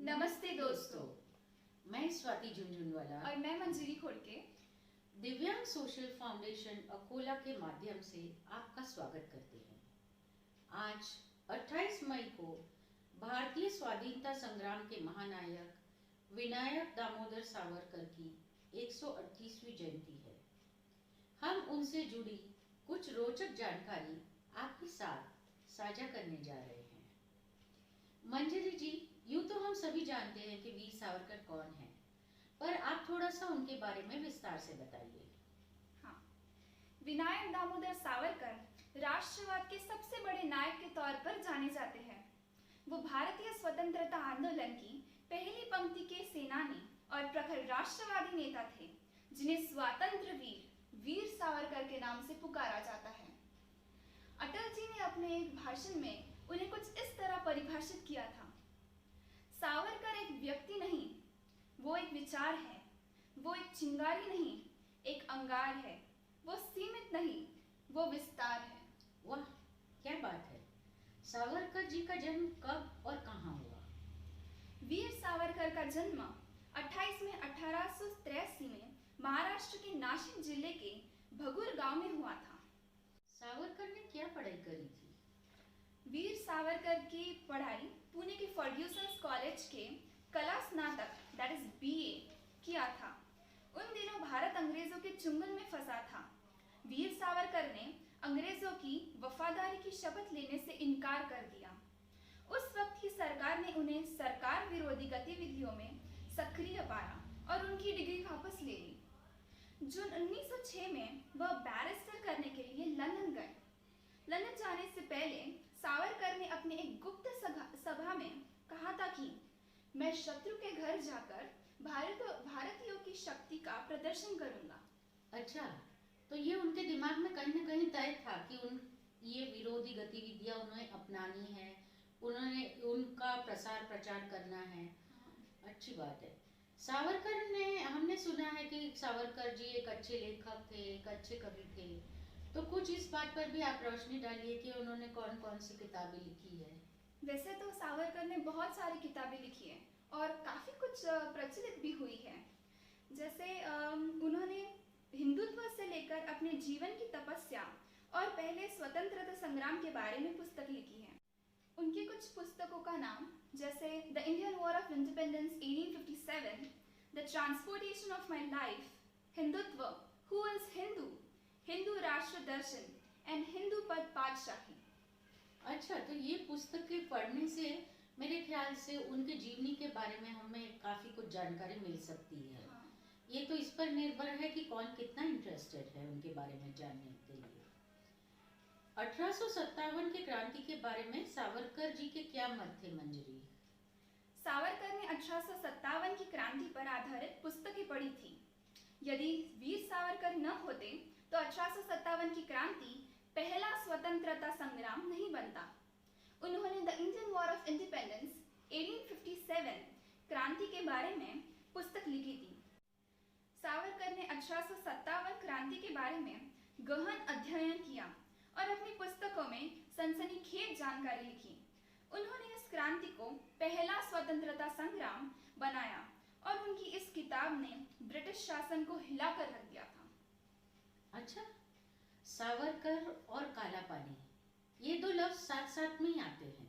नमस्ते दोस्तों, मैं स्वाति झुंझुनवाला और मैं मंजरी खोड़के दिव्यांग सोशल फाउंडेशन अकोला के माध्यम से आपका स्वागत करते हैं। आज 28 मई को भारतीय स्वाधीनता संग्राम के महानायक विनायक दामोदर सावरकर की 138वीं जयंती है। हम उनसे जुड़ी कुछ रोचक जानकारी आपके साथ साझा करने जा रहे हैं। मंजरी जी, यूँ तो हम सभी जानते हैं कि वीर सावरकर कौन है, पर आप थोड़ा सा उनके बारे में विस्तार से बताइए। हाँ, विनायक दामोदर सावरकर राष्ट्रवाद के सबसे बड़े नायक के तौर पर जाने जाते हैं। वो भारतीय स्वतंत्रता आंदोलन की पहली पंक्ति के सेनानी और प्रखर राष्ट्रवादी नेता थे, जिन्हें स्वातंत्र्य वीर सावरकर के नाम से पुकारा जाता है। अटल जी ने अपने एक भाषण में उन्हें कुछ इस तरह परिभाषित किया था: सावरकर एक व्यक्ति नहीं, वो एक विचार है। वो एक चिंगारी नहीं, एक अंगार है। वो सीमित नहीं, वो विस्तार है। वाह, क्या बात है। सावरकर जी का जन्म कब और कहाँ हुआ? वीर सावरकर का जन्म 28 मई 1883 में महाराष्ट्र के नाशिक जिले के भगूर गांव में हुआ था। सावरकर ने क्या पढ़ाई करी थी? वीर सावरकर की पढ़ाई पुणे के फर्ग्यूसन कॉलेज के कला स्नातक दैट इज BA किया था। उन दिनों भारत अंग्रेजों के चुंगल में फंसा था। वीर सावरकर ने अंग्रेजों की वफादारी की शपथ लेने से इनकार कर दिया। उस वक्त की सरकार ने उन्हें सरकार विरोधी गतिविधियों में सक्रिय पाया और उनकी डिग्री वापस ले ली। जून 1906 में वह बैरिस्टर करने के लिए लंदन गए। लंदन जाने से पहले सावरकर ने अपने एक गुप्त सभा में कहा था कि मैं शत्रु के घर जाकर भारतीयों की शक्ति का प्रदर्शन करूंगा। अच्छा, तो ये उनके दिमाग में कहीं ना कहीं तय था कि ये विरोधी गतिविधियां उन्हें अपनानी है, उन्होंने उनका प्रसार प्रचार करना है। अच्छी बात है। सावरकर ने, हमने सुना है कि सावरकर जी एक अच्छे लेखक थे, एक अच्छे कवि थे, तो कुछ इस बात पर भी आप रोशनी डालिए कि उन्होंने कौन कौन सी किताबें लिखी है। वैसे तो सावरकर ने बहुत सारी किताबें लिखी है और काफ़ी कुछ प्रचलित भी हुई है। जैसे उन्होंने हिंदुत्व से लेकर अपने जीवन की तपस्या और पहले स्वतंत्रता संग्राम के बारे में पुस्तक लिखी है। उनकी कुछ पुस्तकों का नाम जैसे the Indian war of independence 1857, the transportation of my life, Hindutva, who is Hindu, Hindu राष्ट्र दर्शन एंड हिंदू पद पातशाही। अच्छा, तो ये पुस्तकें पढ़ने से मेरे ख्याल से उनके जीवनी के बारे में हमें काफ़ी कुछ जानकारी मिल सकती है। हाँ। ये तो इस पर निर्भर है कि कौन कितना इंटरेस्टेड है उनके बारे में जानने के लिए। 1857 के क्रांति के बारे में सावरकर जी के क्या मत थे, मंजरी? सावरकर ने 1857 की क्रांति पर आधारित पुस्तकें पढ़ी थी। यदि वीर सावरकर न होते तो 1857 की क्रांति पहला स्वतंत्रता संग्राम नहीं बनता। उन्होंने the Indian war of independence 1857 क्रांति के बारे में पुस्तक लिखी थी। सावरकर ने 1857 क्रांति के बारे में गहन अध्ययन किया और अपनी पुस्तकों में सनसनीखेज जानकारी लिखी। उन्होंने इस क्रांति को पहला स्वतंत्रता संग्राम बनाया और उनकी इस किताब ने ब्रिटिश शासन को हिलाकर रख दिया था। अच्छा, सावरकर और काला पानी, ये दो लफ्ज साथ साथ में ही आते हैं,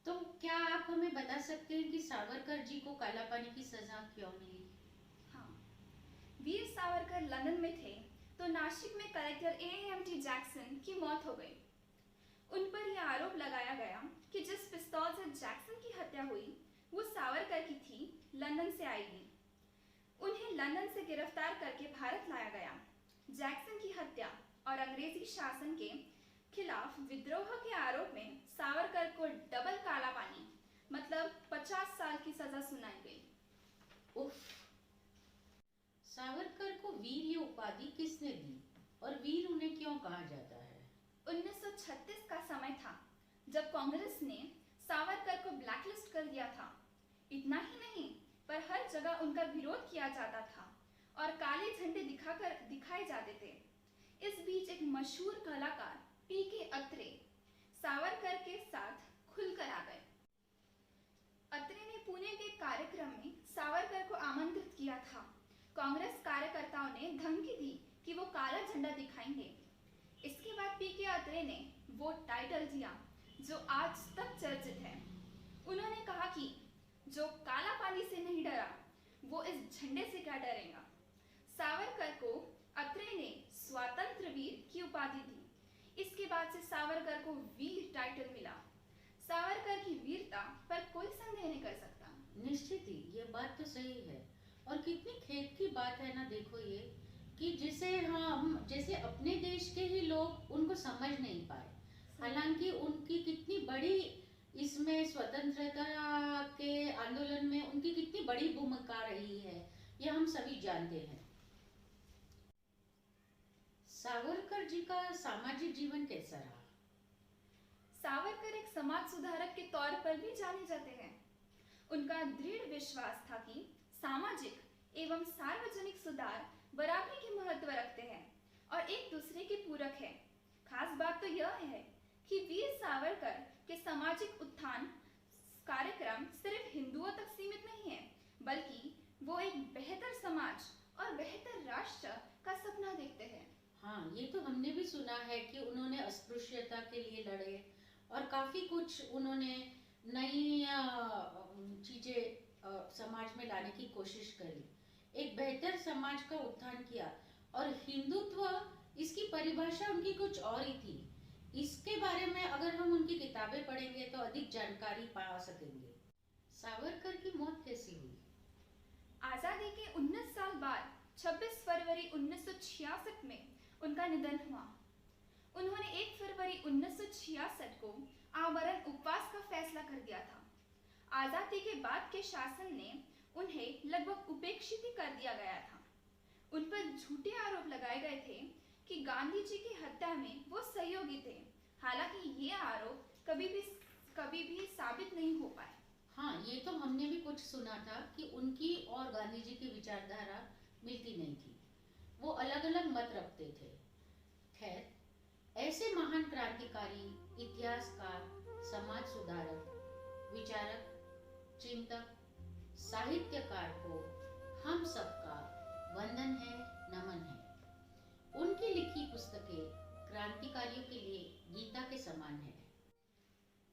तो क्या आप हमें बता सकते हैं कि सावरकर जी को काला पानी की सजा क्यों मिली? हाँ, वीर सावरकर लंदन में थे तो नासिक में कलेक्टर AMT जैक्सन की मौत हो गई। उन पर यह आरोप लगाया गया कि जिस पिस्तौल से जैक्सन की हत्या हुई वो सावरकर की थी, लंदन से आई हुई। उन्हें लंदन से गिरफ्तार करके भारत लाया गया। जैक्सन की हत्या और अंग्रेजी शासन के खिलाफ विद्रोह के आरोप में सावरकर को डबल काला पानी मतलब 50 साल की सजा सुनाई गई। उफ! सावरकर को वीर ये उपाधि किसने दी और वीर उन्हें क्यों कहा जाता है? 1936 का समय था जब कांग्रेस ने सावरकर को ब्लैकलिस्ट कर दिया था। इतना ही नहीं, पर हर जगह उनका विरोध किया जाता था और काले झंडे दिखाए जाते थे। इस बीच एक मशहूर कलाकार PK अत्रे सावरकर के साथ खुलकर आ गए। अत्रे ने पुणे के था। कांग्रेस कार्यकर्ताओं ने धमकी दी कि वो काला झंडा दिखाएंगे। इसके बाद पीके अत्रे ने वो टाइटल दिया जो आज तक चर्चित है। उन्होंने कहा कि जो काला पानी से नहीं डरा वो इस झंडे से क्या डरेगा। सावरकर को अत्रे ने स्वातंत्र्य वीर की उपाधि दी। इसके बाद से सावरकर को वीर टाइटल मिला। सावरकर की वीरता पर कोई संदेह नहीं कर सकता। निश्चित ही ये बात तो सही है, और कितनी खेद की बात है ना, देखो ये कि जिसे हम जैसे अपने देश के ही लोग उनको समझ नहीं पाए, हालांकि उनकी कितनी बड़ी इसमें स्वतंत्रता के आंदोलन में उनकी कितनी बड़ी भूमिका रही है, ये हम सभी जानते हैं। सावरकर जी का सामाजिक जीवन कैसा रहा? सावरकर एक समाज सुधारक के तौर पर भी जाने जाते हैं। उनका दृढ़ विश्वास था कि सामाजिक एवं सार्वजनिक सुधार बराबरी की महत्व रखते हैं और एक दूसरे के पूरक है। खास बात तो यह है कि वीर सावरकर के सामाजिक उत्थान कार्यक्रम सिर्फ हिंदुओं तक सीमित नहीं है, बल्कि वो एक बेहतर समाज और बेहतर राष्ट्र का सपना देखते हैं। हाँ, ये तो हमने भी सुना है कि उन्होंने अस्पृश्यता के लिए लड़े और काफी कुछ उन्होंने नई चीजें समाज में लाने की कोशिश करी, एक बेहतर समाज का उत्थान किया। और हिंदुत्व इसकी परिभाषा उनकी कुछ और ही थी। इसके बारे में अगर हम उनकी किताबें पढ़ेंगे तो अधिक जानकारी पा सकेंगे। सावरकर की मौत कैसी हुई? आजादी के 19 साल बाद 26 फरवरी 1966 में उनका निधन हुआ। उन्होंने 1 फरवरी 1966 को आमरण उपवास का फैसला कर दिया था। आजादी के बाद के शासन ने उन्हें लगभग उपेक्षित ही कर दिया गया था। उन पर झूठे आरोप लगाए गए थे कि गांधी जी की हत्या में वो सहयोगी थे। हालांकि ये आरोप कभी भी साबित नहीं हो पाए। हाँ, ये तो हमने भी कुछ सुना था कि उनकी और गांधी जी की विचारधारा मिलती नहीं थी, वो अलग अलग मत रखते थे। खैर, ऐसे महान क्रांतिकारी, इतिहासकार, समाज सुधारक, विचारक, चिंतक, साहित्यकार को हम सबका वंदन है, नमन है। उनकी लिखी पुस्तकें क्रांतिकारियों के लिए गीता के समान है।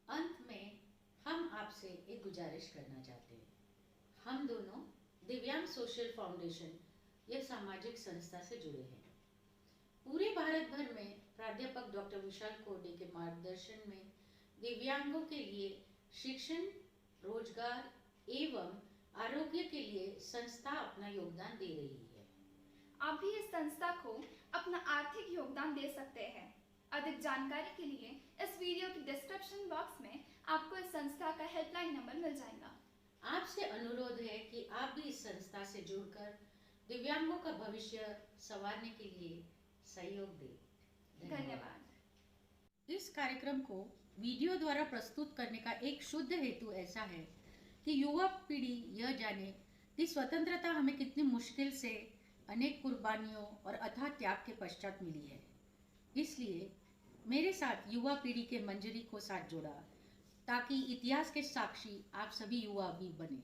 अंत में हम आपसे एक गुजारिश करना चाहते हैं। हम दोनों दिव्यांग सोशल फाउंडेशन, यह सामाजिक संस्था से जुड़े हैं। पूरे भारत भर में प्राध्यापक डॉक्टर विशाल कोडे के मार्गदर्शन में दिव्यांगों के लिए शिक्षण, रोजगार एवं आरोग्य के लिए संस्था अपना योगदान दे रही है। आप भी इस संस्था को अपना आर्थिक योगदान दे सकते हैं। अधिक जानकारी के लिए इस वीडियो के डिस्क्रिप्शन बॉक्स में आपको इस संस्था का हेल्पलाइन नंबर मिल जाएगा। आपसे अनुरोध है कि आप भी इस संस्था से जुड़कर दिव्यांगों का भविष्य संवारने के लिए सहयोग दें। धन्यवाद। इस कार्यक्रम को वीडियो द्वारा प्रस्तुत करने का एक शुद्ध हेतु ऐसा है कि युवा पीढ़ी यह जाने कि स्वतंत्रता हमें कितनी मुश्किल से, अनेक कुर्बानियों और अथाह त्याग के पश्चात मिली है। इसलिए मेरे साथ युवा पीढ़ी के मंजरी को साथ जोड़ा ताकि इतिहास के साक्षी आप सभी युवा भी बने।